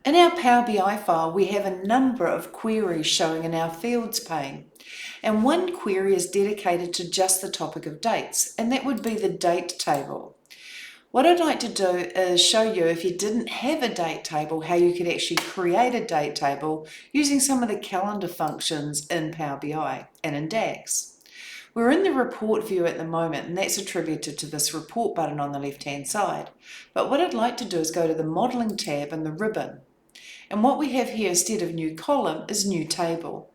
In our Power BI file, we have a number of queries showing in our Fields pane. And one query is dedicated to just the topic of dates, and that would be the date table. What I'd like to do is show you, if you didn't have a date table, how you could actually create a date table using some of the calendar functions in Power BI and in DAX. We're in the report view at the moment, and that's attributed to this report button on the left-hand side. But what I'd like to do is go to the modeling tab and the ribbon. And what we have here instead of new column is new table.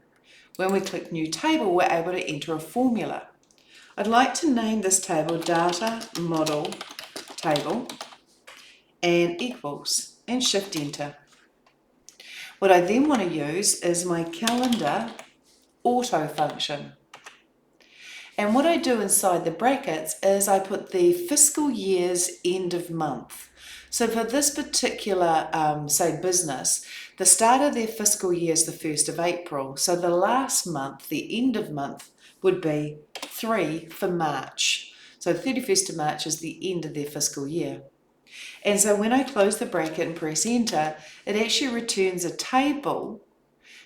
When we click new table, we're able to enter a formula. I'd like to name this table data model table and equals, and shift enter. What I then want to use is my calendar auto function. And what I do inside the brackets is I put the fiscal year's end of month. So for this particular, say, business, the start of their fiscal year is the 1st of April. So the last month, the end of month, would be 3 for March. So 31st of March is the end of their fiscal year. And so when I close the bracket and press enter, it actually returns a table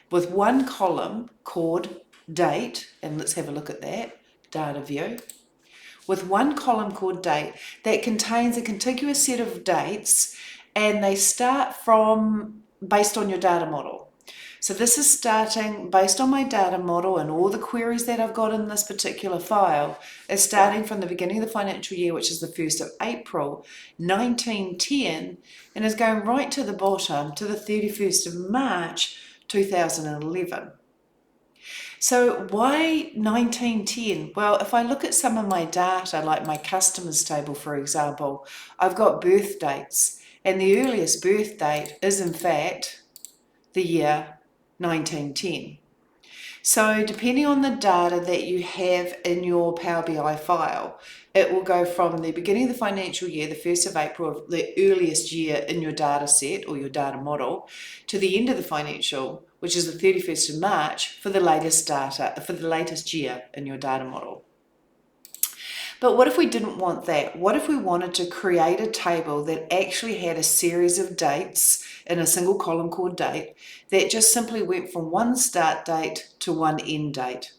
with one column called date, and let's have a look at that, data view, with one column called date that contains a contiguous set of dates, and they start from based on your data model. So this is starting based on my data model, and all the queries that I've got in this particular file is starting from the beginning of the financial year, which is the 1st of April 1910, and is going right to the bottom to the 31st of March 2011. So why 1910? Well, if I look at some of my data, like my customers table, for example, I've got birth dates, and the earliest birth date is in fact the year 1910. So depending on the data that you have in your Power BI file, it will go from the beginning of the financial year, the 1st of April, the earliest year in your data set or your data model, to the end of the financial, which is the 31st of March, for the latest data, for the latest year in your data model. But what if we didn't want that? What if we wanted to create a table that actually had a series of dates in a single column called date that just simply went from one start date to one end date?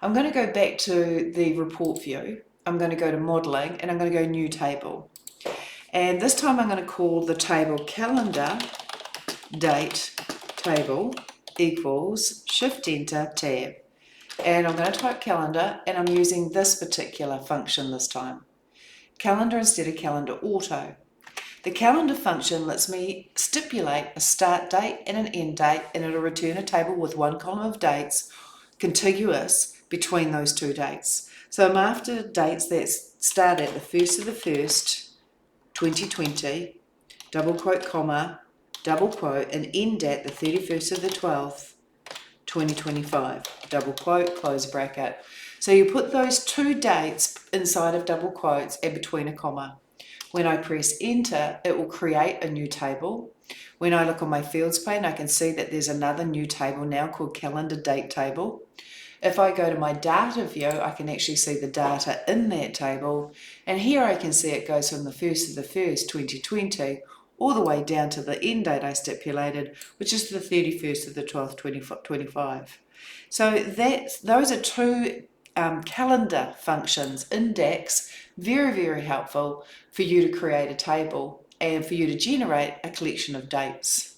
I'm going to go back to the report view. I'm going to go to modeling, and I'm going to go new table. And this time I'm going to call the table calendar date table equals shift enter tab. And I'm going to type calendar, and I'm using this particular function this time. Calendar instead of calendar auto. The calendar function lets me stipulate a start date and an end date, and it'll return a table with one column of dates contiguous between those two dates. So I'm after dates that start at the 1st of the 1st, 2020, double quote, comma, double quote, and end at the 31st of the 12th, 2025, double quote, close bracket. So you put those two dates inside of double quotes and between a comma. When I press enter, it will create a new table. When I look on my fields pane, I can see that there's another new table now called calendar date table. If I go to my data view, I can actually see the data in that table. And here I can see it goes from the 1st of the 1st, 2020, all the way down to the end date I stipulated, which is the 31st of the 12th, 2025. So those are two calendar functions in DAX, very, very helpful for you to create a table and for you to generate a collection of dates.